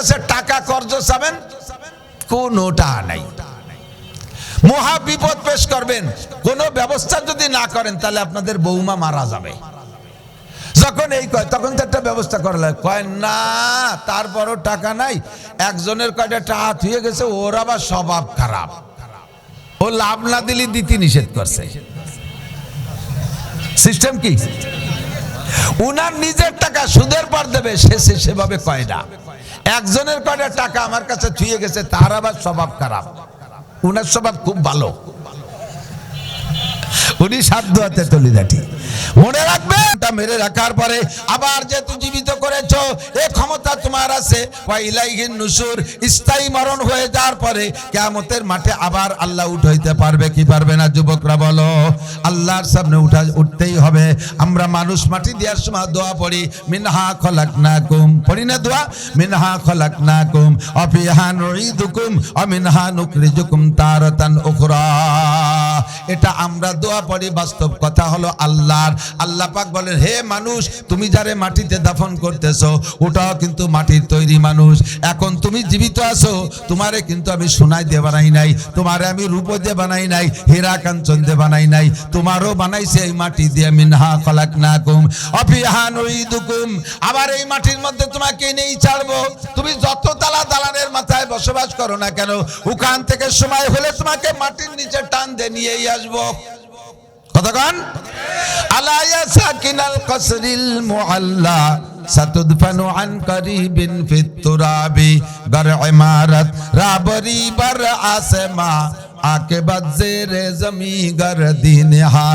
কাছে টাকা কর্জ চাবেন, কোনোটা নাই। মহা বিপদ পেশ করবেন, কোনো ব্যবস্থা যদি না করেন তাহলে আপনাদের বৌমা মারা যাবে। যখন এই কয় তখন তো একটা ব্যবস্থা করা লাগে, কয় না তারপরও টাকা নাই। একজনের কয়টা টাকা হয়ে গেছে, ওর আবার স্বভাব খারাপ, ও লাভ না দিলে দিতে নিষেধ করছে। সিস্টেম কি? উনার নিজের টাকা সুদের পর দেবে, সে সেভাবে কয় না। একজনের কয়টা টাকা আমার কাছে ছুঁয়ে গেছে, তার আবার স্বভাব খারাপ, উনার স্বভাব খুব ভালো, উনি সাধ্য হাতে তলিদাটি। মনে রাখবে, মেরে রাখার পরে আবার যেহেতু জীবিত করেছো, এ ক্ষমতা তোমার আছে। ওয়াইলাইহিন নুশুর, স্থায়ী মরণ হয়ে যাওয়ার পরে কিয়ামতের মাঠে আবার আল্লাহ উঠাইতে পারবে কি পারবে না? যুবকরা বলো, আল্লাহর সামনে উঠতেই হবে। আমরা মানুষ মাটি দেওয়ার সময় দোয়া পড়ি, মিনহা খলাকনাকুম, পড়ি না দোয়া? মিনহা খলাকনাকুম ওয়া ফিহা নুঈদুকুম ওয়া মিনহা নুখরিজুকুম তারাতান উখরা। এটা আমরা দোয়া পড়ি, বাস্তব কথা হলো আল্লাহর। আল্লাহ পাক বলেন, হে মানুষ, তুমি যারে মাটিতে দাফন করতেছো ওটাও কিন্তু মাটির তৈরি মানুষ। এখন তুমি জীবিত আছো, তোমারে কিন্তু আমি সোনায় দিয়ে বানাই নাই, তোমারে আমি রূপ দিয়ে বানাই নাই, হীরা কাঞ্চন দিয়ে বানাই নাই, তোমারও বানাইছে এই মাটি দিয়ে। মিনহা খলাকনাকুম ওয়া ফিহা নুঈদুকুম, আবার এই মাটির মধ্যে তোমাকে নেই ছাড়বো। তুমি যত দালানের মাথায় বসবাস করো না কেন, ওখান থেকে সময় হলে তোমাকে মাটির নিচে টান দিয়ে নিয়েই আসবো। কতক্ষণ? আলা ইয়া সাকিনাল কসরিল মুআল্লা সাতুদফানু আন করিবিন ফিত তুরাবি গর ইমারত রাবরি বার আসমা আকে বাজেরে জমি গর দিনহা।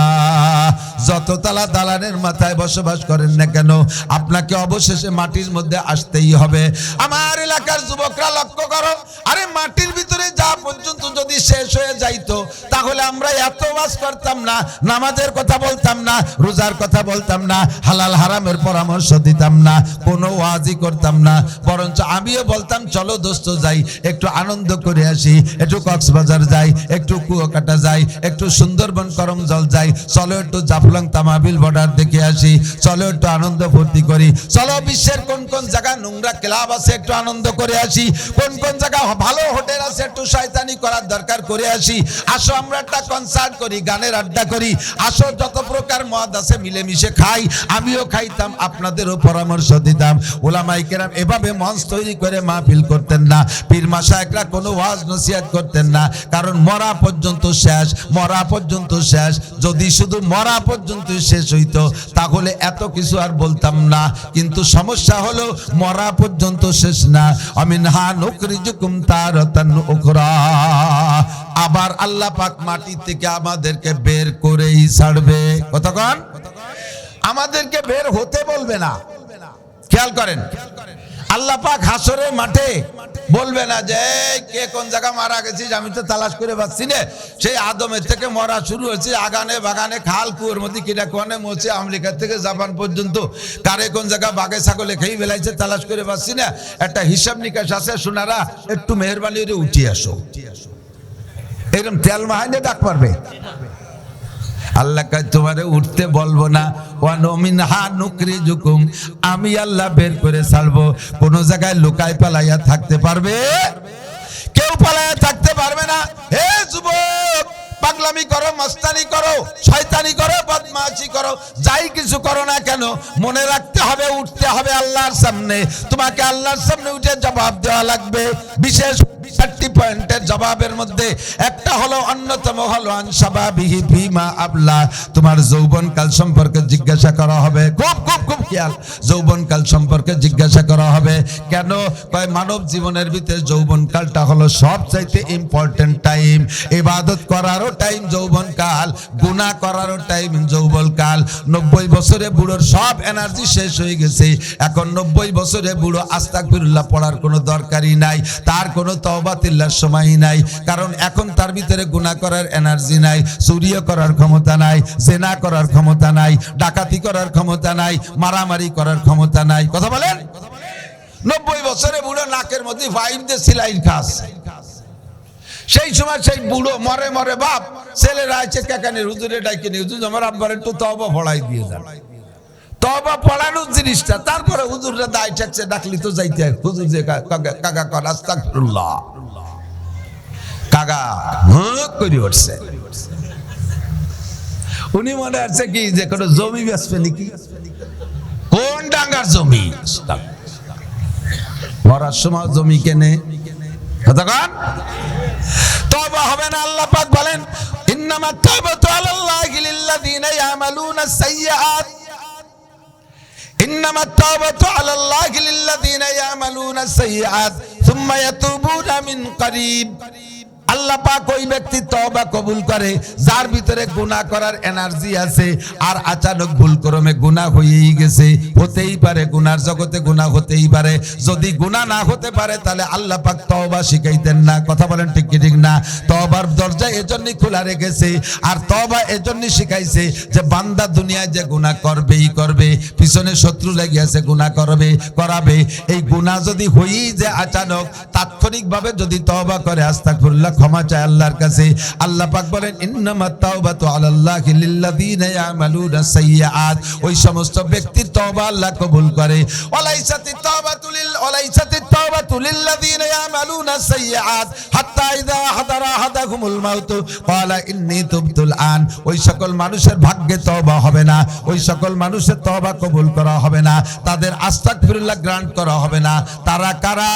যত তালা দালানের মাথায় বসবাস করেন না কেন, আপনাকে অবশেষে মাটির মধ্যে আসতেই হবে। আমার এলাকার যুবকরা লক্ষ্য করো, আরে মাটির ভিতরে যা পর্যন্ত যদি শেষ হয়ে যাইতো তাহলে আমরা এত ওয়াজ করতাম না, নামাজের কথা বলতাম না, রোজার কথা বলতাম না, হালাল হারামের পরামর্শ দিতাম না, কোনো ওয়াজই করতাম না। বরঞ্চ আমিও বলতাম, চলো দোস্ত যাই, একটু আনন্দ করে আসি, একটু কক্সবাজার যাই, একটু কুয়াকাটা যাই, একটু সুন্দরবন করমজল যাই, চলো একটু জাফলং তামাবিল বর্ডার দেখে আসি, চলো একটু আনন্দ ফুর্তি করি, চলো বিশ্বের কোন কোন জায়গায় নোংরা ক্লাব আছে একটু আনন্দ করে আসি, কোন কোন জায়গা ভালো হোটেল আছে একটু শয়তানি করার দরকার করে আসি, আসো আমরা একটা কনসার্ট করি, গানের আড্ডা করি, আসো যত প্রকার মদ আছে মিলেমিশে খাই। আমিও খাইতাম, আপনাদেরও পরামর্শ দিতাম। ওলামায়ে কেরাম এভাবে মঞ্চ তৈরি করে মাহফিল করতেন না, পীর মাশায়েখরা কোনো ওয়াজ নসিহত করতেন না, কারণ মরা পর্যন্ত শেষ, মরা পর্যন্ত শেষ। যদি শুধু মরা পর্যন্ত শেষ হইতো তাহলে এত কিছু আর বলতাম না, কিন্তু সমস্যা হলো মরা পর্যন্ত শেষ না। আমিনহা নুখরিজুকুম তারাতান উখরা, আবার আল্লাহ পাক মাটি থেকে আমাদেরকে বের করেই ছাড়বে। কতক্ষণ? আমাদেরকে বের হতে বলবে না। খেয়াল করেন, আল্লাহ পাক হাসরের মাঠে বলবে না যে কে কোন জায়গা মারা গেছিস, আমি তো তালাশ করে পাচ্ছি না, সেই আদমের থেকে মরা শুরু হয়েছে, আগানে বাগানে খাল কুয়োর মধ্যে কিনা কোনে মরছে, আমেরিকা থেকে জাপান পর্যন্ত কারে কোন জায়গা বাঘে ছাগলে খেয়ে ফেলাইছে তালাশ করে পাচ্ছি না। একটা হিসাব নিকাশ আছে, শোনারা একটু মেহরবানি করে উঠিয়ে আসো। এরকম তেল মাহাইনে ডাক পারবে? আল্লাহ কয় তোমারে উঠতে বলবো না, ওয়ানুমিনহা নুখরিজুকুম, আমি আল্লাহ বের করে ছাড়বো। কোন জায়গায় লুকায় পালাইয়া থাকতে পারবে? কেউ পালাইয়া থাকতে পারবে না। হে যুবক, পাগলামি করো, মস্তানি করো, শয়তানি করো, বদমাশি করো, যাই কিছু করো না কেন, মনে রাখতে হবে উঠতে হবে আল্লাহর সামনে। তোমাকে আল্লাহর সামনে উঠে জবাব দেওয়া লাগবে। বিশেষ 4টি পয়েন্টের জবাবের মধ্যে একটা হলো, অন্যতম হলো আনসাবাবিহি ফিমা আবলা, তোমার যৌবনকাল সম্পর্কে জিজ্ঞাসা করা হবে। খুব খুব খুব খেয়াল, যৌবনকাল সম্পর্কে জিজ্ঞাসা করা হবে। কেন? কয় মানব জীবনের ভিতরে যৌবনকালটা হলো সবচাইতে ইম্পর্টেন্ট টাইম। ইবাদত করারও টাইম যৌবনকাল, গুনাহ করারও টাইম যৌবনকাল। 90 বছরে বুড়োর সব এনার্জি শেষ হয়ে গেছে, এখন 90 বছরে বুড়ো আস্তাগফিরুল্লাহ পড়ার কোনো দরকারই নাই, তার কোনো তওবাতিল্লার সময় নাই, কারণ এখন তার ভিতরে গুনাহ করার এনার্জি নাই, চুরি করার ক্ষমতা নাই, জেনা করার ক্ষমতা নাই, ডাকাতি করার ক্ষমতা নাই, মারামারি করার ক্ষমতা নাই। কথা বলেন? 90 বছরে বুড়ো নাকের মধ্যে পাইপ দিয়ে সিলাইন খাস। সেই সময় সেই বুড়ো মরে মরে বাপ, ছেলেরা আছে কেকানি হুজুরে ডাইকে নি, হুজুর আমার আব্বার একটু তওবা পড়াই দিয়ে যান। তওবা পড়ানোর জিনিসটা, তারপরে হুজুররা দায় ঠেকছে, ডাকলি তো যাইতে হয়। হুজুর যে কাকা কর আস্তাগফিরুল্লাহ, কাকা করে উঠছে। উনি মনে আছে কি যে কোনো জমি বেচবে নাকি, কোন ডাঙ্গার জমি, মরার সময় জমি কেনে কতক্ষণ। তওবা হবে না। আল্লাহ পাক বলেন ইন্নামাত তাওবাতু আলাল্লাহি লিল্লাযিনা ইয়ামালুনাস সাইয়্যাত, ইন্নামাত তাওবাতু আলাল্লাহি লিল্লাযিনা ইয়ামালুনাস সাইয়্যাত সুম্মা ইয়াতুবুনা মিন করিব। আল্লাহ পাক ওই ব্যক্তি তওবা কবুল করে যার ভিতরে গুনাহ করার এনার্জি আছে, আর আচানক ভুলক্রমে গুনাহ হয়েই গেছে। হতেই পারে গুনার জগতে গুনাহ হতেই পারে, যদি গুনাহ না হতে পারে তাহলে আল্লাহ পাক তওবা শিখাইতেন না। কথা বলেন ঠিক কি ঠিক না? তওবার দরজা এজন্যই খোলা রেখেছে, আর তওবা এজন্যই শিখাইছে যে বান্দা দুনিয়ায় যে গুনাহ করবেই করবে, পিছনে শত্রু লেগে আছে গুনাহ করাবে। এই গুনাহ যদি হয়েই যে আচানক তাৎক্ষণিকভাবে যদি তওবা করে আস্তাগফিরুল্লাহ ক্ষমা চায় আল্লাহর কাছে, আল্লাহ পাক বলেন ইন্নামাত তাওবাতু আলাল্লাহি লিল্লাযিনা ইয়ামালুনাস সাইয়্যাত, ওই সমস্ত ব্যক্তির তওবা আল্লাহ কবুল করে। ওয়ালাইসাতিত তাওবাতু লিল্লাযিনা ইয়ামালুনাস সাইয়্যাত হাত্তা ইযা হাদারা আহাদাহুমুল মাউত ক্বালা ইন্নী তুবতুল আন, ওই সকল মানুষের ভাগ্যে তওবা হবে না, ওই সকল মানুষের তওবা কবুল করা হবে না, তাদের আস্তাগফিরুল্লাহ গ্রান্ট করা হবে না। তারা কারা?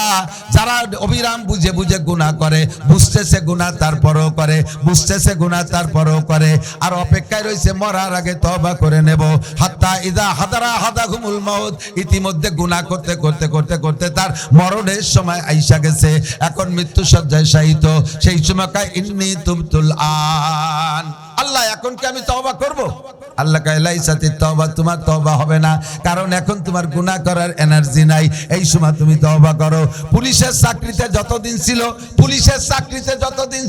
যারা অবিরাম বুঝে বুঝে গুনাহ করে, বুঝতেছে গুনাহ তারপরেও করে, বুঝতেছে গুনাহ তারপরেও করে, আর অপেক্ষায় রয়েছে মরার আগে তওবা করে নেব। হাত্তা ইযা হাদারা আহাদাহুমুল মাউত, ইতিমধ্যে গুনাহ করতে করতে করতে করতে তার মরণের সময় আইসা গেছে, এখন মৃত্যু শয্যায় শায়িত, সেই সময় কয় ইন্নী তুবতুল আন, আল্লাহ এখন কি আমি তওবা করব? আল্লাহ কয় লাইসাতিত তাওবা, তোমার তওবা হবে না, কারণ এখন তোমার গুনাহ করার এনার্জি নাই, এই সময় তুমি তওবা করো। পুলিশের চাকরিতে যতদিন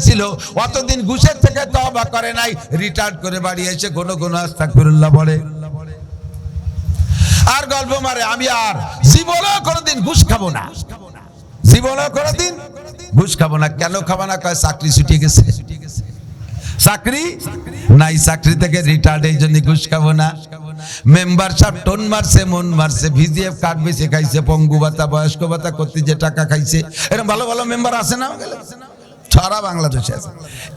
ছিল অতদিন ঘুষের থেকে তওবা করে নাই, রিটায়ার্ড করে বাড়ি এসে ঘন ঘন আস্তাগফিরুল্লাহ বলে আর গল্প মারে, আমি আর জীবনেও কোনোদিন ঘুষ খাবো না, জীবনেও কোনোদিন ঘুষ খাবো না। কেন খাবো না? কয় চাকরি ছুটে গেছে, চাকরি নাই, চাকরি থেকে রিটায়ার্ড, এই জন্য ঘুষ খাবো না। মেম্বার সাহেব টোন মারছে, মন মারছে, ভিজিএফ কার্ড বেশি খাইছে, পঙ্গু ভাতা বয়স্ক ভাতা করতে যে টাকা খাইছে, এরকম ভালো ভালো মেম্বার আছে না সারা বাংলাদেশে আছে।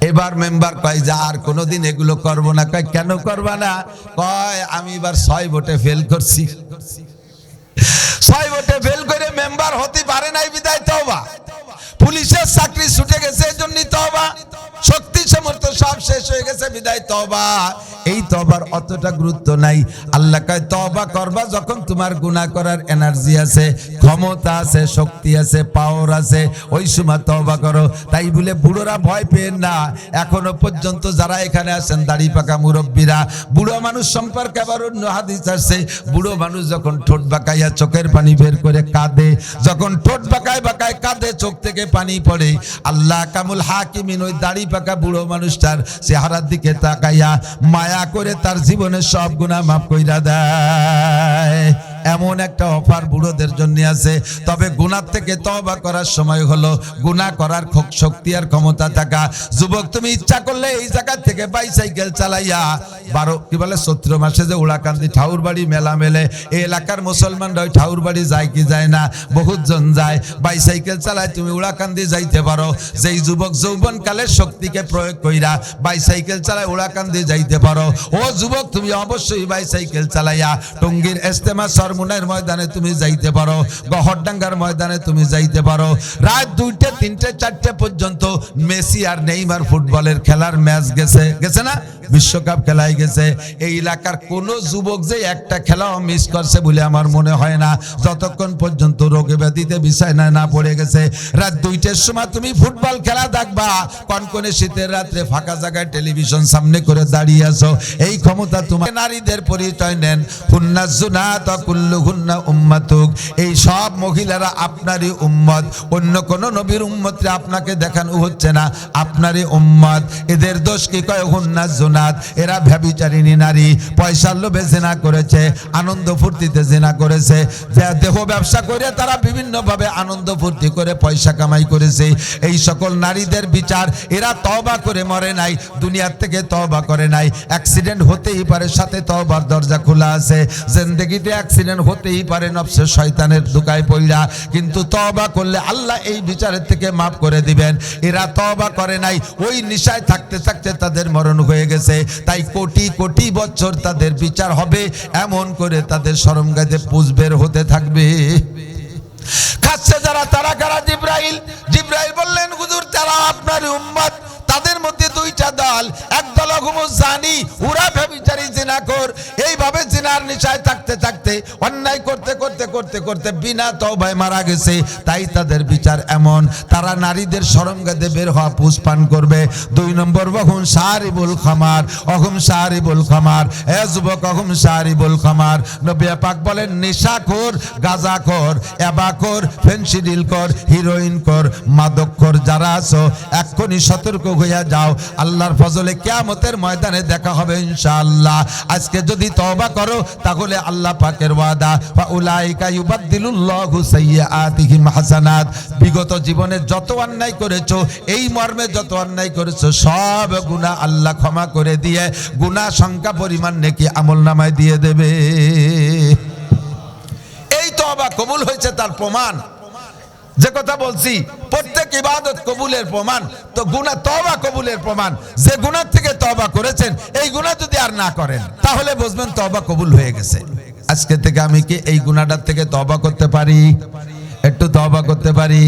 এবার মেম্বার কয় যে আর কোনোদিন এগুলো করবো না। কয় কেন করবা না? কয় আমি এবার 6 ভোটে ফেল করছি, 6 ভোটে ফেল করে মেম্বার হতে পারে নাই, বিদায় তওবা। পুলিশের চাকরি ছুটে গেছে, এজন্যই তওবা। শক্তি সামর্থ্য সব শেষ হয়ে গেছে, বিদায় তওবা। এই তওবার অতটা গুরুত্ব নাই। আল্লাহ কয় তওবা করবা যখন তোমার গুনাহ করার এনার্জি আছে, ক্ষমতা আছে, শক্তি আছে, পাওয়ার আছে, ওই সময় তওবা করো। তাই বলে বুড়োরা ভয় পেন না। এখনো পর্যন্ত যারা এখানে আছেন দাড়ি পাকা মুরব্বীরা, বুড়ো মানুষ সম্পর্কে আবার অন্য হাদিস আছে, বুড়ো মানুষ যখন ঠোঁট বাঁকাইয়া চোখের পানি বের করে কাঁদে, যখন ঠোঁট বাঁকায় বাঁকায় কাঁদে, চোখ থেকে পানি পড়ে, আল্লাহ কামুল হাকিমিন ওই দাড়ি পাকা বুড়ো মানুষটার চেহারার দিকে তাকাইয়া মায়া করে তার জীবনের সব গুনাহ মাফ কইরা দেয়। এমন একটা অফার বুড়োদের জন্য আছে। তবে গুনাহ থেকে তওবা করার সময় হলো গুনাহ করার শক্তি আর ক্ষমতা থাকা। যুবক, তুমি ইচ্ছা করলে এই জায়গা থেকে বাইসাইকেল চালাইয়া 12 চৈত্র মাসে যে উড়াকান্দি ঠাউর বাড়ি মেলা মেলে, এই এলাকার মুসলমানরা ওই ঠাউর বাড়ি যায় কি যায় না? বহুত জন যায়। বাইসাইকেল চালায় তুমি উড়াকান্দি যাইতে পারো। যেই যুবক যৌবন কালের শক্তিকে প্রয়োগ কইরা বাইসাইকেল চালায় উড়াকান্দি যাইতে পারো, ও যুবক তুমি অবশ্যই বাইসাইকেল চালাইয়া টঙ্গীর ইজতেমা মুনার ময়দানে তুমি যাইতে পারো, গহরডাঙ্গার ময়দানে তুমি যাইতে পারো। রাত 2টা 3টে 4টে পর্যন্ত মেসি আর নেইমার ফুটবলের খেলার ম্যাচ গেছে না, বিশ্বকাপ খেলায় গেছে। এই এলাকার কোন যুবক যে একটা খেলাও মিস করছে বলে আমার মনে হয় না, যতক্ষণ পর্যন্ত রোগে ব্যাধিতে বিছানায় না পড়ে গেছে। রাত 2টার সময় তুমি ফুটবল খেলা দেখবা, কনকনে শীতের রাত্রে ফাঁকা জায়গায় টেলিভিশন সামনে করে দাঁড়িয়ে আছো। এই ক্ষমতা তোমার। নারীদের পরিচয় নেন, হুন্নাজ জুনাত কুল্লু কুল্লুহুন্না উম্মাতুক, এই সব মহিলারা আপনারই উম্মত, অন্য কোন নবীর উম্মতরে আপনাকে দেখানো হচ্ছে না, আপনারই উম্মত। এদের দোষ কি? কয় হুন্না জুনাত, এরা ব্যভিচারিণী নারী, পয়সার লোভে জিনা করেছে, আনন্দ ফুর্তিতে জিনা করেছে, দেহ ব্যবসা করে তারা বিভিন্ন ভাবে আনন্দ ফুর্তি করে পয়সা কামাই করেছে। এই সকল নারীদের বিচার, এরা তওবা করে মরে নাই, দুনিয়ার থেকে তওবা করে নাই। অ্যাক্সিডেন্ট হতেই পারে, সাথে তওবার দরজা খোলা আছে। জিন্দেগিতে অ্যাক্সিডেন্ট হতেই পারে, নফসে শয়তানের ধোঁকায় পড়া, কিন্তু তওবা করলে আল্লাহ এই বিচারের থেকে মাফ করে দিবেন। এরা তওবা করে নাই, ওই নিশায় থাকতে থাকতে তাদের মরণ হয়ে গেছে। তাই কোটি কোটি বছর তাদের বিচার হবে, এমন করে তাদের শরমগাতে পুঁজ বের হতে থাকবে। খাচ্ছে যারা, তারা কারা? জিব্রাইল। জিব্রাইল বললেন, হুজুর তারা আপনার উম্মত। তাদের মধ্যে দুইটা দল, এক দল হুমুজ জানি, ওরা ব্যভিচারী জিনাখোর। এইভাবে জিনার নিশায় থাকতে থাকতে, অন্যায় করতে করতে করতে করতে বিনা তওবায় মারা গেছে। তাই তাদের বিচার এমন, তারা নারীদের শরমগাতে বের হওয়া পুষ পান করবে। দুই নম্বর, ওহুম শারিবুল খামার, অহুম শারিবুল খামার, এ যুবক অহুম শারিবুল খামার। নবী পাক বলেন, নেশাখোর, গাঁজাখোর, এবাখোর, ফেনসিডিলখোর, হিরোইনখোর, মাদকখোর যারা আছো, এক্ষুনি সতর্ক হইয়া যাও। আল্লাহর ফজলে কিয়ামতের ময়দানে দেখা হবে ইনশাআল্লাহ। আজকে যদি তওবা করো, তাহলে আল্লাহ পাকের ওয়াদা, ফাউলাইকা ইউবাদদিলুল্লাহু সাইয়্যাতিহিম হাসানাত। বিগত জীবনে যত অন্যায় করেছো, এই মর্মে যত অন্যায় করেছো, সব গুনাহ আল্লাহ ক্ষমা করে দিয়ে গুনাহ সংখ্যা পরিমাণ নেকি আমলনামায় দিয়ে দেবে। এই তওবা কবুল হয়েছে তার প্রমাণ। যে কথা বলছি, প্রত্যেক ইবাদত কবুলের প্রমাণ তো গুনাহ তওবা কবুলের প্রমাণ। যে গুনাহ থেকে তওবা করেছেন, এই গুনাহ যদি আর না করেন, তাহলে বুঝবেন তওবা কবুল হয়ে গেছে। আজকে থেকে আমি কি এই গুনাহটার থেকে তওবা করতে পারি? একটু তওবা করতে পারি?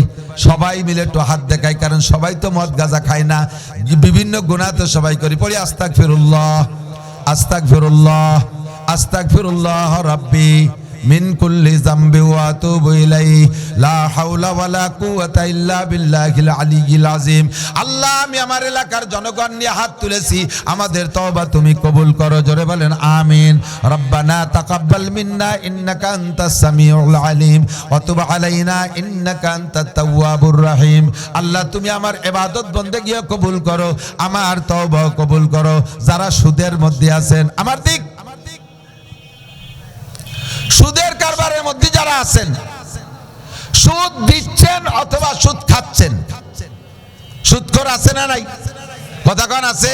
সবাই মিলে একটু হাত দেখাই, কারণ সবাই তো মদ গাঁজা খায় না, বিভিন্ন গুনাহ তো সবাই করি। পড়ি আস্তাগফিরুল্লাহ, আস্তাগফিরুল্লাহ, আস্তাগফিরুল্লাহ রাব্বি মিন কুল্লি যামবি ওয়া আতুবু ইলাইহি, লা হাওলা ওয়ালা কুওয়াতা ইল্লা বিল্লাহিল আলিয়্যিল আযীম। আল্লাহ, আমি আমার এলাকার জনগণ নিয়ে হাত তুলেছি, আমাদের তওবা তুমি কবুল করো। জোরে বলেন আমিন। রব্বানা তাকাব্বাল মিন্না ইন্নাকা আনতাস সামিউল আলিম ওয়া তুব আলাইনা ইন্নাকা আনতাত তাওয়াবুর রহিম। আল্লাহ, তুমি আমার ইবাদত বন্দেগী কবুল করো, আমার তওবা কবুল করো। যারা সুদের মধ্যে আছেন, আমার দিক সুদের কারবারের মধ্যে যারা আছেন, সুদ দিচ্ছেন অথবা সুদ খাচ্ছেন, সুদখোর আছে না নাই? কথা কোন আছে?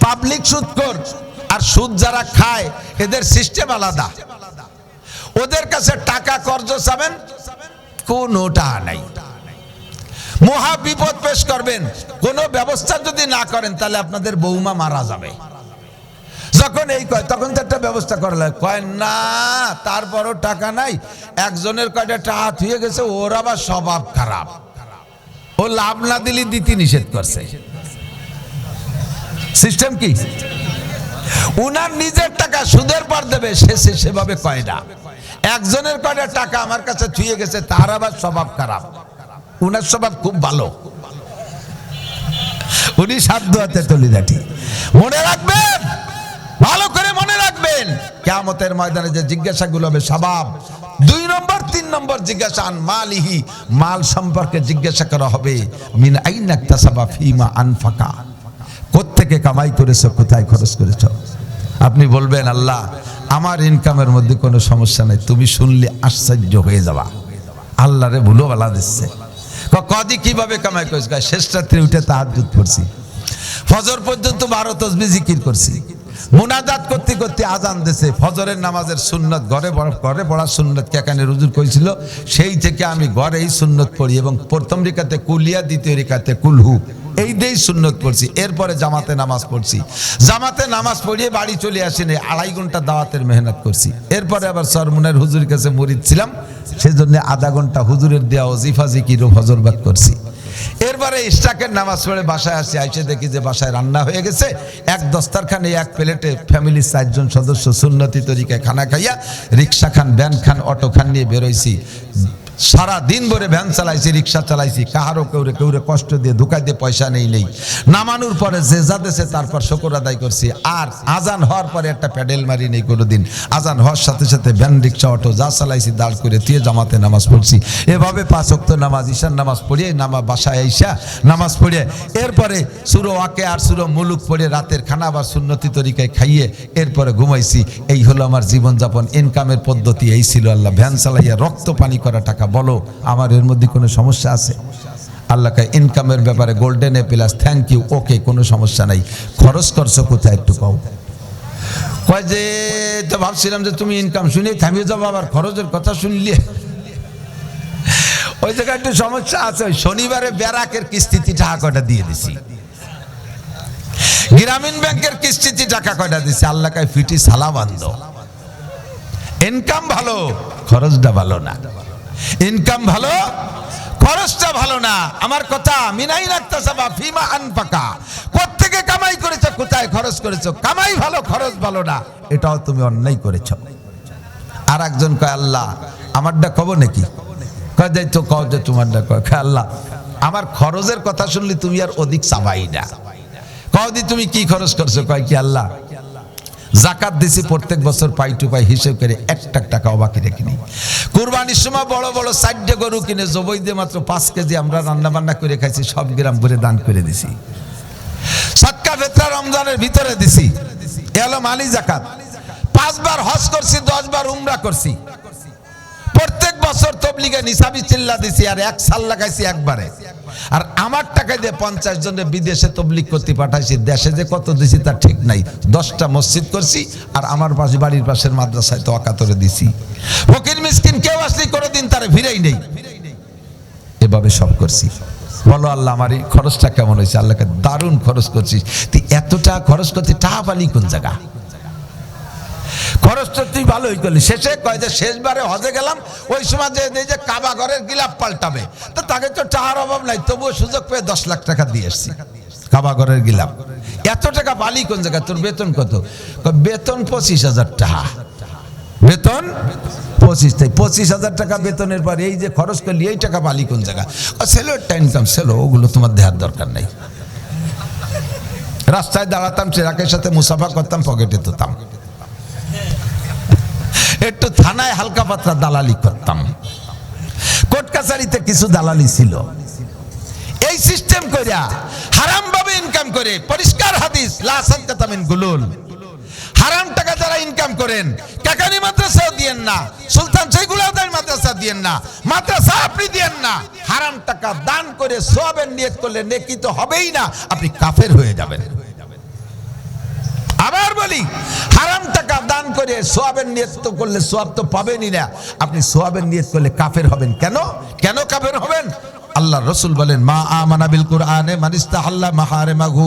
পাবলিক সুদখোর আর সুদ যারা খায়, এদের সিস্টেম আলাদা। ওদের কাছে টাকা কর্জ চাবেন, কোনো টাকা নাই। মহা বিপদ পেশ করবেন, কোনো ব্যবস্থা যদি না করেন, তাহলে আপনাদের বৌমা মারা যাবে। যখন এই কয়, তখন তো একটা ব্যবস্থা করা লাগে। কয় না, তারপরও টাকা নাই। একজনের কয়টা টাকা হয়ে গেছে, ওর আবার স্বভাব খারাপ, ও লাভ না দিলে দিতে নিষেধ করছে। সিস্টেম কি? উনার নিজের টাকা সুদের পর দেবে, সে সেভাবে কয় না। একজনের কয়টা টাকা আমার কাছে ছুঁয়ে গেছে, তার আবার স্বভাব খারাপ, উনার স্বভাব খুব ভালো, উনি সাধ্য হাতে তলি দাঁটি। মনে রাখবেন, ভালো করে মনে রাখবেন, কিয়ামতের ময়দানে যে জিজ্ঞাসাগুলো হবে স্বভাব। 2 নম্বর 3 নম্বর জিজ্ঞাসা, আন মালিহি, মাল সম্পর্কে জিজ্ঞাসা করা হবে। মিন আইনা ইকতাসাবা ফিমা আনফাকা, কোত্থেকে কামাই করেছো, কোথায় খরচ করেছো। আপনি বলবেন, আল্লাহ আমার ইনকামের মধ্যে কোনো সমস্যা নাই। তুমি শুনলে আশ্চর্য হয়ে যাবা, আল্লাহরে ভুলো বলা দিচ্ছে। কদি কিভাবে কামাই করেছে? শেষ রাত্রে উঠে তাহাজ্জুদ পড়ছি, ফজর পর্যন্ত 12 তাসবিহ জিকির করছি, মুনাজাত করতে করতে আজান দিয়েছে। ফজরের নামাজের সুন্নত ঘরে পড়া সুন্নত কেখানে রুজু করেছিল, সেই থেকে আমি ঘরেই সুন্নত পড়ি, এবং প্রথম রিকাতে কুলিয়া, দ্বিতীয় রিকাতে কুলহু, এই দিয়েই সুন্নত পড়ছি। এরপরে জামাতে নামাজ পড়ছি, জামাতে নামাজ পড়িয়ে বাড়ি চলে আসিনি, 2.5 ঘন্টা দাওয়াতের মেহনত করছি। এরপরে আবার সরমুনের হুজুরের কাছে মুরিদ ছিলাম, সেজন্য আধা ঘন্টা হুজুরের দেওয়া ওজিফা জিকির ও ফজরবাদ করছি। এরপরে ইশরাকের নামাজ পড়ে বাসায় আসি, আইসে দেখি যে বাসায় রান্না হয়ে গেছে। এক দস্তারখানে এক প্লেটে ফ্যামিলির 4 জন সদস্য সুন্নতি তরিকায় খানা খাইয়া রিক্সা খান, ভ্যান খান, অটো খান নিয়ে বেরোইছি। সারা দিন ভরে ভ্যান চালাইছি, রিক্সা চালাইছি, কাহারও কেউরে কষ্ট দিয়ে ধোকা দিয়ে পয়সা নেই। নামানোর পরে যে যাদেছে তারপর শুকর আদায় করছি। আর আজান হওয়ার পরে একটা প্যাডেল মারি নেই কোনোদিন। আজান হওয়ার সাথে সাথে ভ্যান, রিক্সা, অটো যা চালাইছি দাঁড় করে দিয়ে জামাতে নামাজ পড়ছি। এভাবে 5 ওয়াক্ত নামাজ, ঈশার নামাজ পড়িয়ে বাসায় আইসা নামাজ পড়িয়ে এরপরে সূরা ওয়াকিয়া আর সূরা মুলুক পড়ে রাতের খানা আবার সুন্নতি তরিকায় খাইয়ে এরপরে ঘুমাইছি। এই হলো আমার জীবনযাপন, ইনকামের পদ্ধতি এই ছিল। আল্লাহ ভ্যান চালাইয়া রক্ত পানি করা টাকা, বলো আমার এর মধ্যে কোনো সমস্যা আছে? আল্লাহকে ইনকামের ব্যাপারে golden A plus, thank you, okay, কোনো সমস্যা নাই। খরচ করছো কোথায় একটু কও। কয় যে তো ভাবছিলাম যে তুমি ইনকাম শুনে থামিয়ে যাবো, আবার খরচের কথা শুনলে ওই জায়গায় একটু সমস্যা আছে। ওই শনিবারে ব্যারাকের কিস্তিতে টাকা কয়টা দিয়ে দিছি, গ্রামীণ ব্যাংকের কিস্তিতে টাকা কয়টা দিছি। আল্লাহকে ফিটি সালা বান্ধ। ইনকাম ভালো, খরচটা ভালো না। ইনকাম ভালো, খরচটা ভালো না। আমার কথা মিনাই রাখতাসাবা ফিমা আনফাকা, কোত্থেকে কামাই করেছো, কোথায় খরচ করেছো। কামাই ভালো, খরচ ভালো না, এটাও তুমি অন্যায় করেছো। আর একজন কয় আল্লাহ আমারটা কব নাকি? কয় যাই তো কও যে তোমারটা কয়। আল্লাহ আমার খরচের কথা শুনলি তুমি আর অধিক চাবাই না। কও দি তুমি কি খরচ করছো? কয় কি আল্লাহ জাকাত দিছি প্রত্যেক বছর পাই টু পাই হিসেব করে 1 টাকাও বাকি রাখিনি। কুরবানির সময় বড় বড় 4টে গরু কিনে জবাই দিয়ে মাত্র 5 কেজি আমরা রান্না বান্না করে খাইছি, সব গ্রাম ভরে দান করে দিছি। সাদকা ফিতরা রমজানের ভিতরে দিছি, এলো মালি জাকাত। 5 বার হজ করছি, 10 বার উমরা করছি। প্রত্যেক বছর তবলিগে নিসাবি চিল্লা দিছি, আর 1 সাল লাগাইছি একবারে। আর আমার টাকা দিয়ে 50 জনের বিদেশে তবলিগ করতে পাঠাইছি। দেশে যে কত দিছি তার ঠিক নাই। 10টা মসজিদ করছি, আর আমার পাশে বাড়ির পাশের মাদ্রাসায় তো অকাতরে দিছি। ফকির মিসকিন কেউ আসলে কোনোদিন তার ভিড়াই নেই। এভাবে সব করছি। বলো আল্লাহ আমার এই খরচটা কেমন হয়েছে? আল্লাহকে দারুণ খরচ করছিস তুই। এতটা খরচ করতে টাকা পালি কোন জায়গা? খরচটা তুই ভালোই করলি। শেষে কয় যে শেষবারে হজে গেলাম, ওই সময় যে কাবা ঘরের গিলাপ পাল্টাবে, তো তাকে তো টাকার অভাব নাই, তবুও সুযোগ পেয়ে 10 লাখ টাকা দিয়ে এসছি কাবা ঘরের গিলাপ। এত টাকা পালি কোন জায়গা? তোর বেতন কত? বেতন 25,000 টাকা। বেতন 25,000 টাকা বেতনের পর এই যে খরচ করলি, এই টাকা পালি কোন জায়গা? ছেলে একটা ইনকাম ছিল, ওগুলো তোমার দেওয়ার দরকার নেই। রাস্তায় দাঁড়াতাম, চেরাকের সাথে মুসাফা করতাম, পকেটে তোতাম। একটু থানায় হালকা পাতলা দালালি করতাম, কোর্ট কাছারিতে কিছু দালালি ছিল। এই সিস্টেম কইরা হারাম ভাবে ইনকাম করে, পরিষ্কার হাদিস লা সাদকাতা মিন গুলুল। হারাম টাকা যারা ইনকাম করেন, কাকানি মাদ্রাসাও দিয়েন না, সুলতান শাইখুল মাদ্রাসা দিয়েন না, মাদ্রাসা আপনি দিয়েন না। হারাম টাকা দান করে সওয়াবের নিয়ত করলে নেকি তো হবেই না, আপনি কাফের হয়ে যাবেন। আবার বলি, হারাম টাকা দান করে সওয়াবের নিয়ত করলে সওয়াব তো পাবেনই না, আপনি সওয়াবের নিয়ত করলে কাফের হবেন। কেন কেন কাফের হবেন? আল্লাহ রসুল বলেন মা আমানা বিল কুরআনে মান ইস্তাহাল্লা মাহারিমাহু।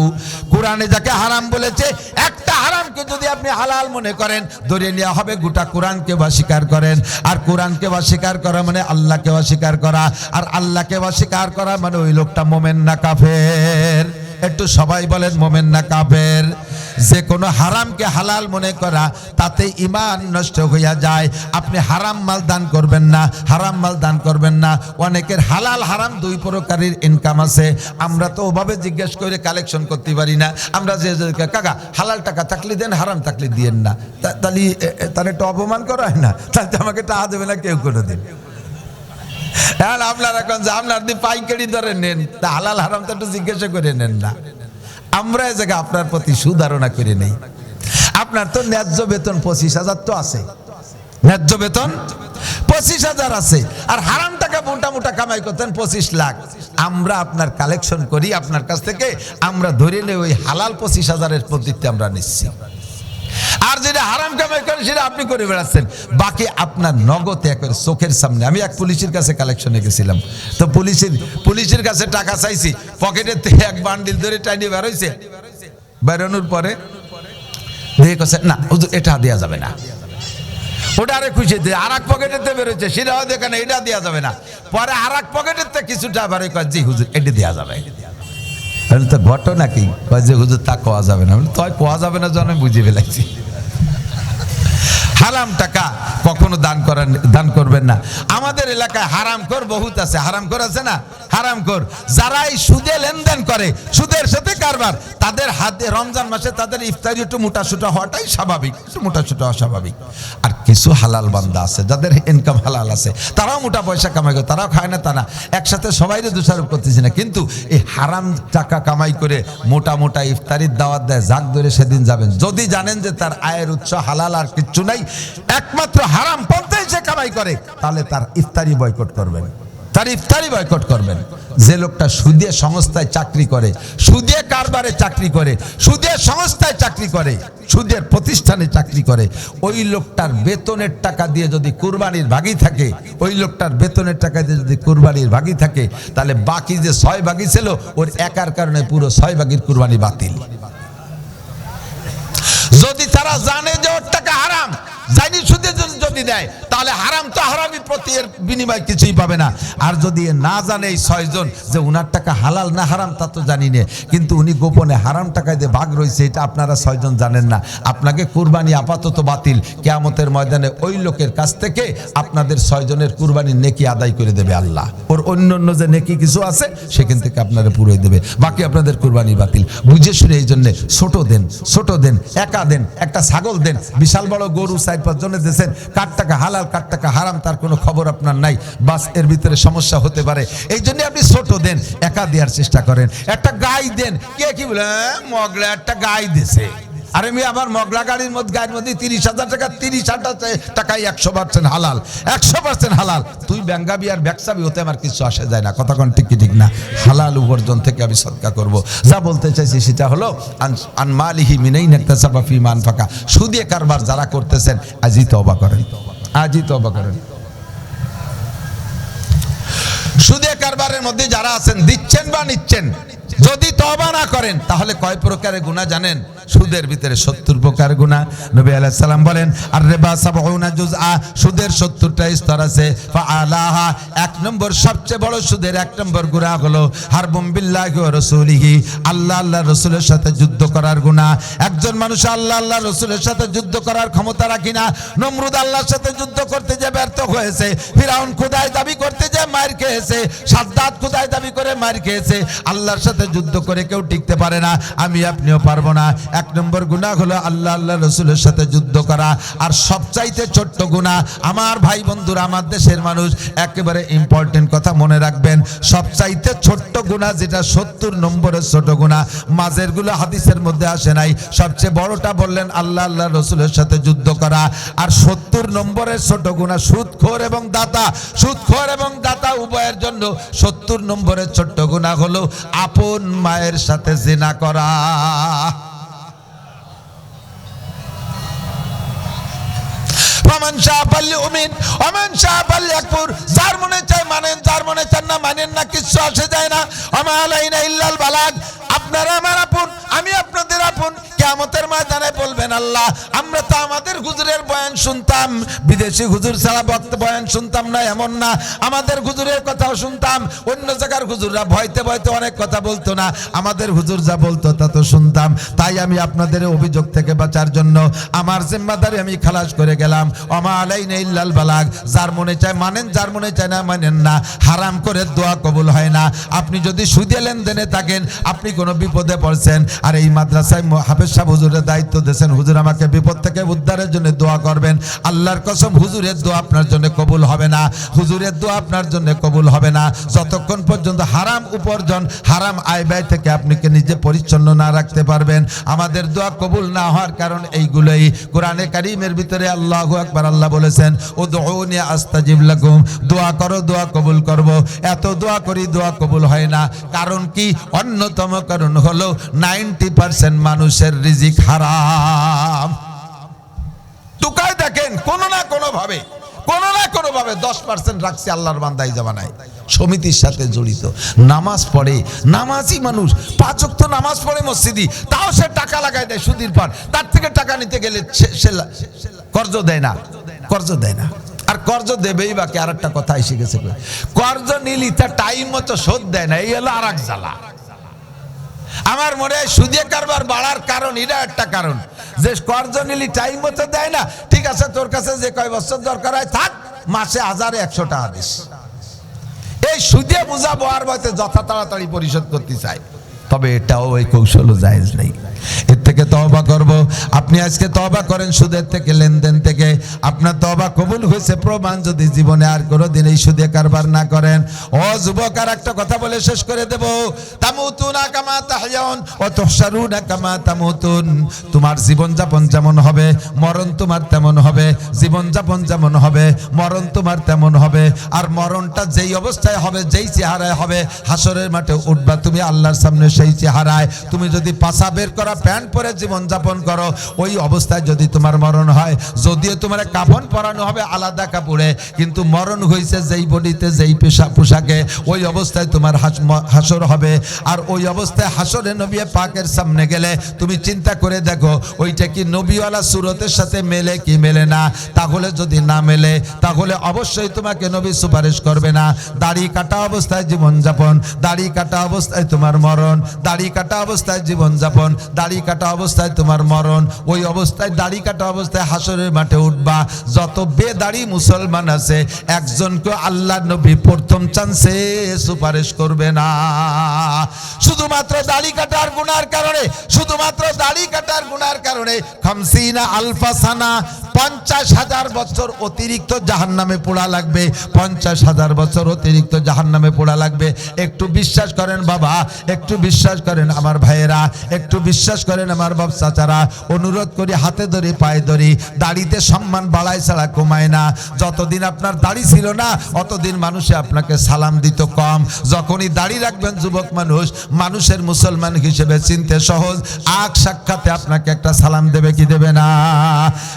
কুরআনে যাকে হারাম বলেছে, একটা হারামকে যদি আপনি হালাল মনে করেন, ধরে নেওয়া হবে গোটা কোরআনকে অস্বীকার করেন। আর কোরআনকে অস্বীকার করা মানে আল্লাহকে অস্বীকার করা, আর আল্লাহকে অস্বীকার করা মানে ওই লোকটা মুমিন না কাফের। একটু সবাই বলেন মুমিন না কাফের। যে কোনো হারামকে হালাল মনে করা, তাতে ঈমান নষ্ট হইয়া যায়। আপনি হারাম মাল দান করবেন না, হারাম মাল দান করবেন না। অনেকের হালাল হারাম 2 প্রকারের ইনকাম আছে। আমরা তো ওভাবে জিজ্ঞেস করে কালেকশন করতে পারি না। আমরা যে কাকা হালাল টাকা থাকলে দেন, হারাম থাকলে দিয়েন না, তাহলে তার একটু অপমান করা হয় না? তাহলে আমাকে টাকা দেবে না কেউ কোনো দিন। এখন আপনারা এখন যে আপনার পাইকারি ধরে নেন, তা হালাল হারাম তো একটু জিজ্ঞাসা করে নেন না। আমরা এই জায়গায় আপনার প্রতি সুধারণা করে নেই। আপনার তো ন্যায্য বেতন 25,000 তো আছে, ন্যায্য বেতন 25,000 আছে, আর হারাম টাকা মোটা মোটা কামাই করতেন 25 লাখ। আমরা আপনার কালেকশন করি আপনার কাছ থেকে, আমরা ধরে নেই ওই হালাল 25,000-এর পদ্ধতিতে আমরা নিচ্ছি। আর যেটা হারাম কামাই করেন সেটা আপনি করে বেড়াচ্ছেন। বাকি আপনার নগদ একেবারে চোখের সামনে। আমি এক পুলিশের কাছে কালেকশনে গেছিলাম, তো পুলিশের কাছে টাকা চাইছি, পকেটের থেকে এক বান্ডিল ধরে টাইনি বেরোইছে। বেরোনোর পরে দেখে কছে না হুজুর এটা দেওয়া যাবে না, ওটা আরে খুশি দিয়ে আর এক পকেটেতে বেরোচ্ছে, সেটাও দেখে না এটা দেওয়া যাবে না। পরে আর এক পকেটের থেকে কিছুটা বেরোয় কয় জি হুজুর এটা দেওয়া যাবে। তো ঘটনা কি? যে হুজুর তা কোয়া যাবে না। তাই কোয়া যাবে না, যেন বুঝে ফেলাইছি। হারাম টাকা কখনো দান করবেন না। আমাদের এলাকায় হারামখোর বহুত আছে, হারামখোর আছে না, হারামখোর যারা এই সুদে লেনদেন করে, সুদের সাথে কারবার, তাদের হাতে রমজান মাসে তাদের ইফতারি একটু মোটাসোটা হওয়াটাই স্বাভাবিক, মোটাসোটা অস্বাভাবিক। আর কিছু হালাল বান্দা আছে যাদের ইনকাম হালাল আছে, তারাও মোটা পয়সা কামাই করে, তারাও খায় না তা না, একসাথে সবাইরে দোষারোপ করতেছি না, কিন্তু এই হারাম টাকা কামাই করে মোটা মোটা ইফতারির দাওয়াত দেয়, জাগ ধরে সেদিন যাবেন। যদি জানেন যে তার আয়ের উৎস হালাল আর কিচ্ছু নাই, একমাত্র হারাম পন্থায় সে কামাই করে, তাহলে তার ইফতারি বয়কট করবেন, তার ইফতারি বয়কট করবেন। যে লোকটা সুদে সংস্থায় চাকরি করে, সুদে কারবারে চাকরি করে, সুদের সংস্থায় চাকরি করে, সুদের প্রতিষ্ঠানে চাকরি করে, ওই লোকটার বেতনের টাকা দিয়ে যদি কুরবানির ভাগী থাকে, ওই লোকটার বেতনের টাকা দিয়ে যদি কুরবানির ভাগী থাকে, তাহলে বাকি যে 6 ভাগই ছিল ওর একার কারণে পুরো 6 ভাগের কুরবানি বাতিল। যদি তারা জানে যে ওর টাকা হারাম, জানি সুদে যদি দেয়, তাহলে হারাম তো হারামি, প্রতি এর বিনিময় কিছুই পাবে না। আর যদি না জানে এই 6 জন যে উনার টাকা হালাল না হারাম তা তো জানি না, কিন্তু উনি গোপনে হারাম টাকায় দিয়ে ভাগ রয়েছে, এটা আপনারা 6 জন জানেন না, আপনাকে কুরবানি আপাতত বাতিল। কিয়ামতের ময়দানে ওই লোকের কাছ থেকে আপনাদের 6 জনের কুরবানির নেকি আদায় করে দেবে আল্লাহ। ওর অন্য যে নেকি কিছু আছে সেখান থেকে আপনারা পুরোই দেবে, বাকি আপনাদের কুরবানি বাতিল। বুঝে শুনে এই জন্য ছোট দেন, একা দেন, একটা ছাগল দেন, বিশাল বড় গরু 4-5 জনে দিয়েছেন, কার টাকা হালাল কার টাকা হারাম তার কোনো খবর আপনার নাই, বাস এর ভিতরে সমস্যা হতে পারে। এই জন্য আপনি ছোট দেন, একা দেওয়ার চেষ্টা করেন। একটা গাই দেন, কে কি বলে মগলা একটা গাই দিছে, আরে আমি আমার মগলা গাড়ির মধ্যে 30,000 টাকা, 30,000 টাকায় 100% হালাল, 100% হালাল। তুই ব্যাঙ্গাবি আর ব্যবসাবি হতে আমার কিছু আসে যায় না, কথা কোন ঠিক না। হালাল উপার্জন থেকে আমি সদকা করব। যা বলতে চাইছি সেটা হলো আন মালিহি মিনাইন ইকতাসাবা ফি মান ফাকা। সুদে কারবার যারা করতেছেন আজই তওবা করেন, আজই তওবা করেন। সুদে কারবারের মধ্যে যারা আছেন, দিচ্ছেন বা নিচ্ছেন, যদি তওবা না করেন তাহলে কয় প্রকারের গুনাহ জানেন? সুদের ভিতরে 70 প্রকার গুনাহ। নবী আলাইহিস সালাম বলেন আর রিবা 70 জুজআ, সুদের 70টা স্তর আছে। ফাআলাহা, 1 নম্বর সবচেয়ে বড় সুদের 1 নম্বর গুনাহ হলো হারবুম বিল্লাহি ওয়া রাসূলিহি, আল্লাহ আল্লাহর রাসূলের সাথে যুদ্ধ করার গুনাহ। একজন মানুষ আল্লাহ আল্লাহর রাসূলের সাথে যুদ্ধ করার ক্ষমতা রাখি না। নমরুদ আল্লাহর সাথে যুদ্ধ করতে যে ব্যর্থ হয়েছে, ফিরাউন খোদাই দাবি করতে যে মার খেয়েছে, সাদ্দাত খোদাই দাবি করে মার খেয়েছে, আল্লাহর সাথে যুদ্ধ করে কেউ টিকতে পারে না, আমি আপনিও পারবো না। 1 নম্বর গুনাহ হলো আল্লাহ আল্লাহ রাসূলের সাথে যুদ্ধ করা। আর সবচাইতে ছোট্ট গুনাহ, আমার ভাই বন্ধুরা, আমার দেশের মানুষ, একেবারে ইম্পর্টেন্ট কথা মনে রাখবেন, সবচাইতে ছোট্ট গুনাহ যেটা 70 নম্বরের ছোট গুনাহ, মাঝের গুলো হাদিসের মধ্যে আসে নাই, সবচেয়ে বড়টা বললেন আল্লাহ আল্লাহ রাসূলের সাথে যুদ্ধ করা। আর 70 নম্বরের ছোট গুনাহ সুদখোর এবং দাতা, সুদখোর এবং দাতা উভয়ের জন্য 70 নম্বরের ছোট্ট গুনাহ হলো আপন মায়ের সাথে জিনা করা। ফামান শাআ ফালইউমিন ওয়া মান শাআ ফালইয়াকফুর, যার মনে চায় মানেন, যার মনে চায় না মানেন না, কিচ্ছু আসে যায় না। ওয়া মা আলাইনা ইল্লাল বালাগ। আপনারা আমার আপন, আমি আপনাদের আপন। কিয়ামতের ময়দানে বলবেন আল্লাহ, আমরা তো আমাদের হুজুরের বয়ান শুনতাম, বিদেশি হুজুর ছাড়া বয়ান শুনতাম না এমন না, আমাদের হুজুরের কথাও শুনতাম। অন্য জায়গার হুজুররা ভয়তে ভয়তে অনেক কথা বলতো না, আমাদের হুজুর যা বলতো তা তো শুনতাম। তাই আমি আপনাদের অভিযোগ থেকে বাঁচার জন্য আমার জিম্মাদারি আমি খালাস করে গেলাম। ওয়া মা আলাইনা ইল্লাল বালাগ। যার মনে চায় মানেন, যার মনে চায় না মানেন না। হারাম করে দোয়া কবুল হয় না। আপনি যদি সুদে লেনদেনে থাকেন, আপনি কোনো বিপদে পড়ছেন, আর এই মাদ্রাসায় হাফেজ সাহেব হুজুরের দায়িত্ব দিয়েছেন, হুজুর আমাকে বিপদ থেকে উদ্ধারের জন্য দোয়া করবেন, আল্লাহর কসম হুজুরের দোয়া আপনার জন্য কবুল হবে না, হুজুরের দোয়া আপনার জন্য কবুল হবে না যতক্ষণ পর্যন্ত হারাম উপার্জন, হারাম আয় ব্যয় থেকে আপনিকে নিজে পরিচ্ছন্ন না রাখতে পারবেন। আমাদের দোয়া কবুল না হওয়ার কারণ এইগুলোই। কোরআনে কারীমের ভিতরে আল্লাহু আকবার, আল্লাহ বলেছেন উদউনি আস্তাজিব লাকুম, দোয়া করো দোয়া কবুল করব। এত দোয়া করি দোয়া কবুল হয় না, কারণ কি? অন্যতম কারণ হলো 90% মানুষের রিজিক হারাম। টুকায় দেখেন কোনো না কোনো ভাবে 10% রাখছে আল্লাহর বান্দা এই জামানায়, সমিতির সাথে জড়িত, নামাজ পড়ে, নামাজি মানুষ, 5 ওয়াক্ত নামাজ পড়ে মসজিদি, তাও সে টাকা লাগায় দেয় সুদের পার। তার থেকে টাকা নিতে গেলে সে কর্জ দেয় না, কর্জ দেয় না। আর কর্জ দেবেই বাকি। আর একটা কথা এসে গেছে, কর্জ নিলি তার টাইম মতো শোধ দেয় না, এই হলো আর এক জ্বালা। আমার মনে হয় সুদে কারবার বাড়ার কারণ এটা একটা কারণ। যে কর্জ নিলি টাইম মতো দেয় না, ঠিক আছে তোর কাছে যে কয় বছর দরকার হয় থাক, মাসে 1000-100 টাকা দিস। এই সুদে বুঝাবো আর বলতে যথা তাড়াতাড়ি পরিশোধ করতে চাই, তবে এটাও এই কৌশলও জায়েজ নেই। এর থেকে তওবা করব। আপনি আজকে তওবা করেন সুদের থেকে, লেনদেন থেকে, আপনার তওবা কবুল হয়েছে প্রমাণ যদি জীবনে আর কোনোদিন এই সুদে কারবার না করেন। ও যুবক, আর একটা কথা বলে শেষ করে দেব, তামুতুনা কামা তাহয়াউন ওয়া তুহশারুনা কামা তামুতুন। তোমার জীবনযাপন যেমন হবে মরণ তোমার তেমন হবে, জীবনযাপন যেমন হবে মরণ তোমার তেমন হবে। আর মরণটা যেই অবস্থায় হবে, যেই চেহারায় হবে, হাসরের মাঠে উঠবা তুমি আল্লাহর সামনে সেই চেহারায়। তুমি যদি পাছা বের করা প্যান্ট পরে জীবনযাপন করো, ওই অবস্থায় যদি তোমার মরণ হয়, যদিও তোমার কাফন পরানো হবে আলাদা কাপড়ে, কিন্তু মরণ হয়েছে যেই বডিতে, যেই পোশাকে, ওই অবস্থায় তোমার হাসর হবে। আর ওই অবস্থায় হাসরে নবী পাকের সামনে গেলে তুমি চিন্তা করে দেখো, ওইটা কি নবীওয়ালা সুরতের সাথে মেলে কি মেলে না? তাহলে যদি না মেলে, তাহলে অবশ্যই তোমাকে নবী সুপারিশ করবে না। দাড়ি কাটা অবস্থায় জীবনযাপন, দাড়ি কাটা অবস্থায় তোমার মরণ, দাড়ি কাটা অবস্থায় জীবনযাপন, দাড়ি কাটা অবস্থায় তোমার মরণ। ওই অবস্থায় দাড়ি কাটা অবস্থায় হাসরের মাঠে উঠবা। যত বেদাড়ি মুসলমান আছে, একজনকে আল্লাহ নবী প্রথম চান্সে সুপারিশ করবে না। শুধুমাত্র দাড়ি কাটার গুনার কারণে, শুধুমাত্র দাড়ি কাটার গুনার কারণে 50 আলফা সানা, 50,000 বছর অতিরিক্ত জাহান্নামে পোড়া লাগবে। 50,000 বছর অতিরিক্ত জাহান্নামে পোড়া লাগবে। একটু বিশ্বাস করেন বাবা, একটু বিশ্বাস করেন আমার ভাইয়েরা, একটু বিশ্বাস করেন আমার বাপ চাচারা। অনুরোধ করি, হাতে ধরি পায়ে ধরি, দাড়িতে সম্মান বাড়ায় ছাড়া কমায় না। যতদিন আপনার দাড়ি ছিল না, অতদিন মানুষে আপনাকে সালাম দিত কম। যখনই দাড়ি রাখবেন যুবক মানুষ, মানুষের মুসলমান হিসেবে চিনতে সহজ। আগ সাক্ষাতে আপনাকে একটা সালাম দেবে কি দেবে না?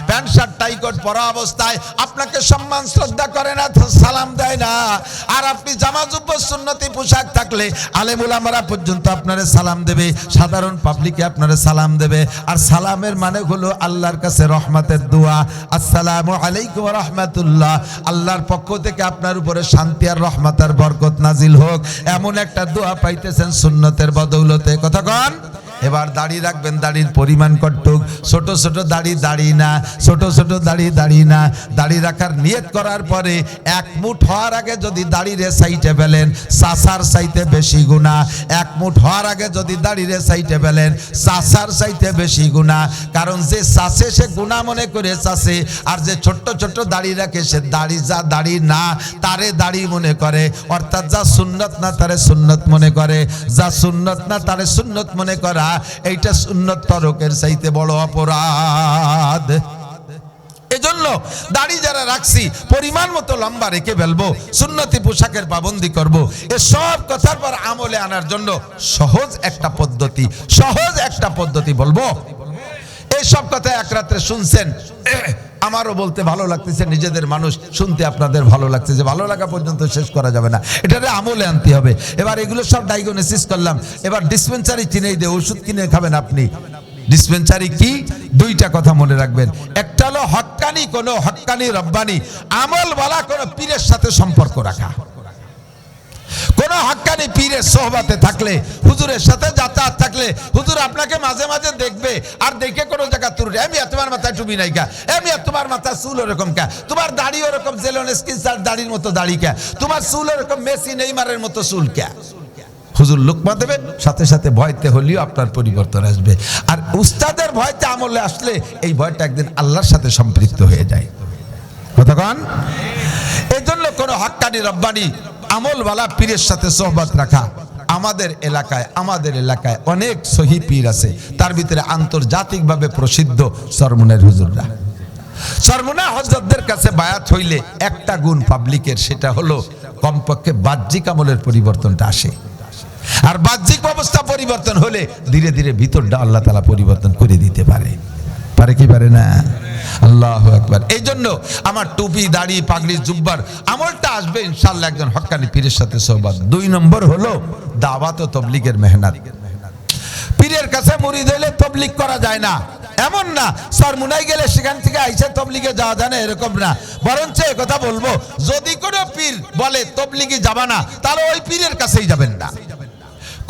প্যান্ট শার্ট টাই কোট পরা অবস্থায় আপনাকে সম্মান শ্রদ্ধা করে না, সালাম দেয় না। আর আপনি জামা জুব্বা সুন্নতি পোশাক থাকলে আলেম উলামারা পর্যন্ত আপনারে সালাম দেবে, সাধারণ পাবলিকে আপনারে সালাম দেবে। আর সালামের মানে হলো আল্লাহর কাছে রহমতের দোয়া, আসসালামু আলাইকুম ওয়া রাহমাতুল্লাহ। আল্লাহর পক্ষ থেকে আপনার উপরে শান্তি আর রহমত আর বরকত নাজিল হোক, এমন একটা দোয়া পাইতেছেন সুন্নতের বদৌলতে। কথা কন। এবার দাড়ি রাখবেন, দাড়ির পরিমাণ কতটুক? ছোট ছোট দাড়ি দাড়ি না, ছোট ছোট দাড়ি দাড়ি না। দাড়ি রাখার নিয়ত করার পরে এক মুঠ হওয়ার আগে যদি দাড়িরে সাইটে ফেলেন, চাচার চাইতে বেশি গুনাহ। এক মুঠ হওয়ার আগে যদি দাড়িরে সাইটে ফেলেন, চাচার চাইতে বেশি গুনাহ। কারণ যে চাচে সে গুনাহ মনে করে চাচে, আর যে ছোট্ট ছোট্ট দাড়ি রাখে সে দাড়ি, যা দাড়ি না তারে দাড়ি মনে করে। অর্থাৎ যা সুন্নত না তারে সুন্নত মনে করে, যা সুন্নত না তারে সুন্নত মনে করা, এইটা সুন্নত তরকের চাইতে বড় অপরাধ। এজন্য দাড়ি যারা রাখছি পরিমাণ মতো লম্বা রেখে ফেলবো, সুন্নতি পোশাকের পাবন্দি করব। এসব কথার পর আমলে আনার জন্য সহজ একটা পদ্ধতি, সহজ একটা পদ্ধতি বলবো। এইসব কথা এক রাত্রে শুনছেন, আমারও বলতে ভালো লাগতেছে, নিজেদের মানুষ শুনতে আপনাদের ভালো লাগছে, যে ভালো লাগা পর্যন্ত শেষ করা যাবে না, এটারে আমলে আনতে হবে। এবার এগুলো সব ডায়াগনোসিস করলাম। এবার ডিসপেন্সারি চিনেই দে, ওষুধ কিনে খাবেন আপনি। ডিসপেন্সারি কি? দুইটা কথা মনে রাখবেন। একটা হলো হক্কানি, কোন হক্কানি রব্বানি আমল বলা কোন পীরের সাথে সম্পর্ক রাখা। কোন হক্কানি পীরের সোহবাতে থাকলে, হুজুরের সাথে যাতায়াত থাকলে, হুজুর আপনাকে মাঝে মাঝে দেখবে, আর দেখে কোনো জায়গা তুলবে, আমি তোমার মাথায় টুপি নাই কা, আমি তোমার মাথায় চুল ওরকম কা, তোমার দাড়ি ওরকম জেলোনেস্কি দাড়ির মতো দাড়ি কা, তোমার চুল ওরকম মেসি নেইমারের মতো চুল কা। হুজুর লোকমা দেবে, সাথে সাথে ভয়তে হলেও আপনার পরিবর্তন আসবে। আর উস্তাদের ভয়তে আমলে আসলে এই ভয়টা একদিন আল্লাহর সাথে সম্পৃক্ত হয়ে যায়। কতক্ষণ? এই জন্য কোনো হক্কানি রব্বানি আমলওয়ালা পীরের সাথে সোহবত রাখা। আমাদের এলাকায় অনেক সহি পীর আছে, তার ভিতরে আন্তর্জাতিকভাবে প্রসিদ্ধ চরমুনার হুজুররা। চরমুনা হযরতদের কাছে বায়াত হইলে একটা গুণ পাবলিকের, সেটা হলো কমপক্ষে বাহ্যিক আমলের পরিবর্তনটা আসে। আর বাহ্যিক অবস্থা পরিবর্তন হলে ধীরে ধীরে ভিতরটা আল্লাহ তাআলা পরিবর্তন করে দিতে পারে। পারে কি পারে না? আল্লাহু আকবার। এই জন্য আমার টুপি দাড়ি পাগড়ি জুব্বার আমলটা আসবে ইনশাআল্লাহ একজন হক্কানি পীরের সাথে সোহবত। 2 নম্বর হলো দাওয়াত ও তাবলীগের মেহনত। পীরের কাছে মুরিদ হইলে তাবলীগ করা যায় না এমন না, চরমুনায় গেলে সেখান থেকে আইসা তাবলীগে যাওয়া যায় না এরকম না। বরঞ্চ এই কথা বলবো, যদি কোনো পীর বলে তাবলীগে যাবা না, তাহলে ওই পীরের কাছেই যাবেন না।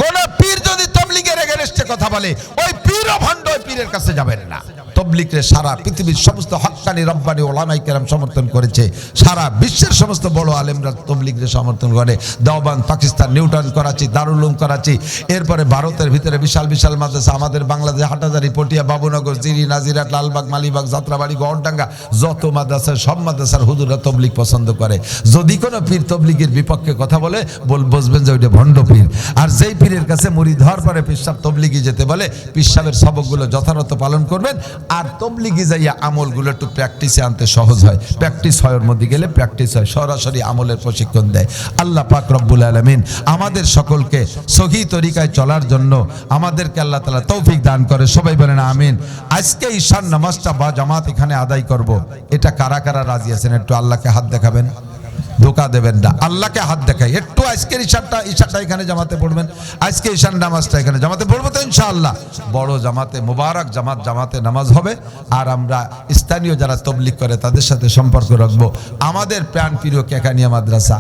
কোন পীর যদি তাবলীগের এগেইনস্টে কথা বলে ওই পীর ও ভণ্ড ওই পীরের কাছে যাবেন না। তবলিগকে সারা পৃথিবীর সমস্ত হক্কানি রব্বানি ওলামায়ে কেরাম সমর্থন করেছে, সারা বিশ্বের সমস্ত বড় আলেমরা তবলিগকে সমর্থন করে। দেওবন্দ, পাকিস্তান, নিউটন, করাচি, দারুল উলুম করাচি, এরপরে ভারতের ভিতরে বিশাল বিশাল মাদ্রাসা, আমাদের বাংলাদেশ হাটাজারি, পটিয়া, বাবুনগর, জিরি, নাজিরাট, লালবাগ, মালিবাগ, যাত্রাবাড়ি, গড়ডাঙ্গা, যত মাদ্রাসা সব মাদ্রাসার হুজুররা তবলিগ পছন্দ করে। যদি কোনো পীর তবলিগের বিপক্ষে কথা বলে বুঝবেন যে ওইটা ভণ্ড পীর। আর যেই পীরের কাছে মুরিদ হওয়ার পরে পীর সাহেব তবলিগি যেতে বলে, পীর সাহেবের সবকগুলো যথাযথ পালন করবেন। আর তবলিগি যাইয়া আমলগুলো একটু প্র্যাকটিসে আনতে সহজ হয়, প্র্যাকটিস হয়, ওর মধ্যে গেলে প্র্যাকটিস হয়, সরাসরি আমলের প্রশিক্ষণ দেয়। আল্লাহ পাক রব্বুল আলামিন আমাদের সকলকে সহি তরিকায় চলার জন্য আমাদেরকে আল্লাহ তাআলা তৌফিক দান করে। সবাই বলেন আমিন। আজকে ঈশার নামাজটা বা জামাত এখানে আদায় করব, এটা কারা কারা রাজি আছেন? একটু আল্লাহকে হাত দেখাবেন, ধোকা দেবেন না, আল্লাহকে হাত দেখাই। একটু আজকের ঈশাটা এখানে জামাতে পড়বেন, আজকে ঈশান নামাজটা এখানে জামাতে পড়বো তো ইনশাআল্লাহ। বড় জামাতে, মুবারক জামাতে নামাজ হবে। আর আমরা স্থানীয় যারা তবলিগ করে তাদের সাথে সম্পর্ক রাখবো। আমাদের প্রাণপ্রিয় কেকানিয়া মাদ্রাসা,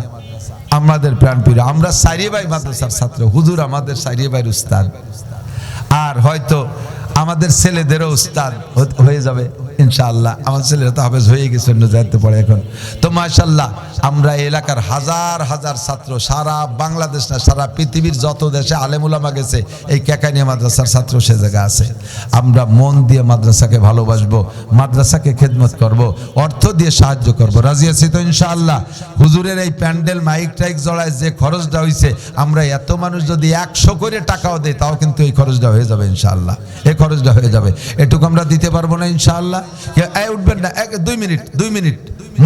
আমাদের প্রাণপ্রিয়, আমরা সাইরিবাই মাদ্রাসার ছাত্র, হুজুর আমাদের সাইরিবাইর উস্তাদ, আর হয়তো আমাদের ছেলেদেরও উস্তাদ হয়ে যাবে ইনশাআল্লাহ। আমার ছেলেরা তো হাফেজ হয়ে গেছে, অন্য জায়গাতে পড়ে এখন। তো মাশাআল্লাহ আমরা এলাকার হাজার হাজার ছাত্র, সারা বাংলাদেশ না সারা পৃথিবীর যত দেশে আলেম উলামা গেছে, এই কেকানিয়া মাদ্রাসার ছাত্র সে জায়গা আছে। আমরা মন দিয়ে মাদ্রাসাকে ভালোবাসবো, মাদ্রাসাকে খেদমত করব, অর্থ দিয়ে সাহায্য করব। রাজি আছি তো ইনশাআল্লাহ? হুজুরের এই প্যান্ডেল মাইক টাইক জড়ায় যে খরচটা হয়েছে, আমরা এত মানুষ যদি 100 করে টাকাও দেয় তাও কিন্তু এই খরচটা হয়ে যাবে ইনশাআল্লাহ, এই খরচটা হয়ে যাবে। এটুকু আমরা দিতে পারবো না ইনশাআল্লাহ? উঠবেন না, 2 মিনিট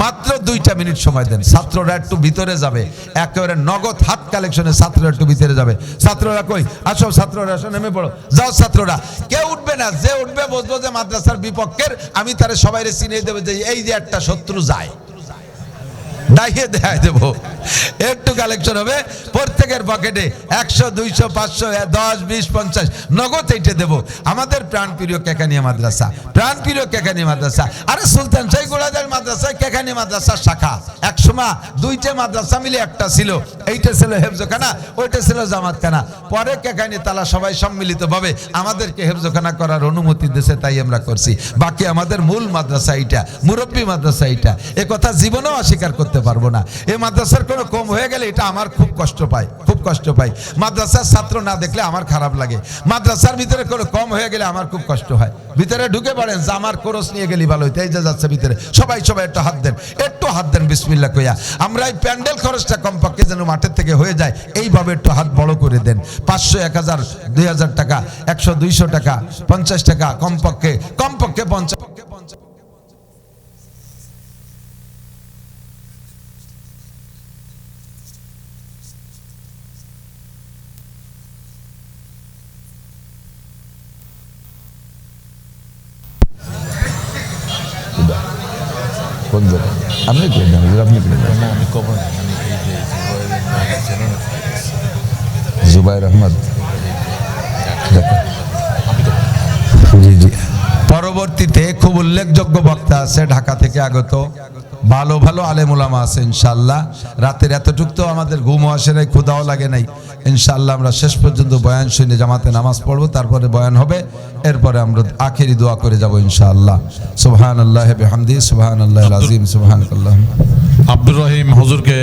মাত্র 2টা মিনিট সময় দেন। ছাত্ররা একটু ভিতরে যাবে, একেবারে নগদ হাত কালেকশনে ছাত্ররা একটু ভিতরে যাবে। ছাত্ররা কই? আসো ছাত্ররা, আসো, নেমে পড়ো, যাও ছাত্ররা। কেউ উঠবে না, যে উঠবে বুঝবো যে মাদ্রাসার বিপক্ষের, আমি তারে সবাইরে চিনিয়ে দেবো যে এই যে একটা শত্রু যায়, দাইয়ে দেখাই দেবো। একটু কালেকশন হবে প্রত্যেকের পকেটে 100, 200, 500, 10, 20, 50 নগদ এইটা দেবো। আমাদের প্রাণপ্রিয় কেকানিয়া মাদ্রাসা, প্রাণপ্রিয় কেকানিয়া মাদ্রাসা। আরে সুলতান শাহী গোলাদের মাদ্রাসায় কেকানিয়া মাদ্রাসার শাখা, একসময় 2টে মাদ্রাসা মিলে একটা ছিল, এইটা ছিল হেফজখানা, ওইটা ছিল জামাতখানা। পরে কেকানি তালা সবাই সম্মিলিতভাবে আমাদেরকে হেফজখানা করার অনুমতি দিয়েছে, তাই আমরা করছি। বাকি আমাদের মূল মাদ্রাসা এইটা, মুরব্বী মাদ্রাসা এইটা, এ কথা জীবনেও অস্বীকার করতে পারবো না। এই মাদ্রাসার কোনো কম হয়ে গেলে এটা আমার খুব কষ্ট পাই, খুব কষ্ট পাই। মাদ্রাসার ছাত্র না দেখলে আমার খারাপ লাগে, মাদ্রাসার ভিতরে কোনো কম হয়ে গেলে আমার খুব কষ্ট হয়। ভিতরে ঢুকে পড়েন, জামার কোরস নিয়ে গেলি ভালো হইতে। এই যে যাচ্ছে ভিতরে, সবাই একটু হাত দেন, একটু হাত দেন বিসমিল্লাহ কইয়া। আমরা এই প্যান্ডেল খরচটা কমপক্ষে যেন মাঠের থেকে হয়ে যায়, এইভাবে একটু হাত বড় করে দেন। 500, 1000, 2000 টাকা, 100, 200 টাকা, 50 টাকা, কমপক্ষে 50। কোন জায়গা? আপনি আপনি আমি কবর জুবাইর আহমদ। জি জি। পরবর্তীতে খুব উল্লেখযোগ্য বক্তা আছে ঢাকা থেকে আগত, ভালো ভালো আলেম উলামা আছে ইনশাআল্লাহ। রাতের এতটুক তো আমাদের ঘুমও আসে নাই, ক্ষুধাও লাগে নাই। ইনশাআল্লাহ আমরা শেষ পর্যন্ত বয়ান শুনে জামাতে নামাজ পড়বো, তারপরে বয়ান হবে, এরপরে আমরা আখেরি দোয়া করে যাব ইনশাআল্লাহ। সুবহানাল্লাহি বিহামদিহি, সুবহানাল্লাহিল আযীম, সুবহানাকাল্লাহ। আব্দুর রহিম হুজুরকে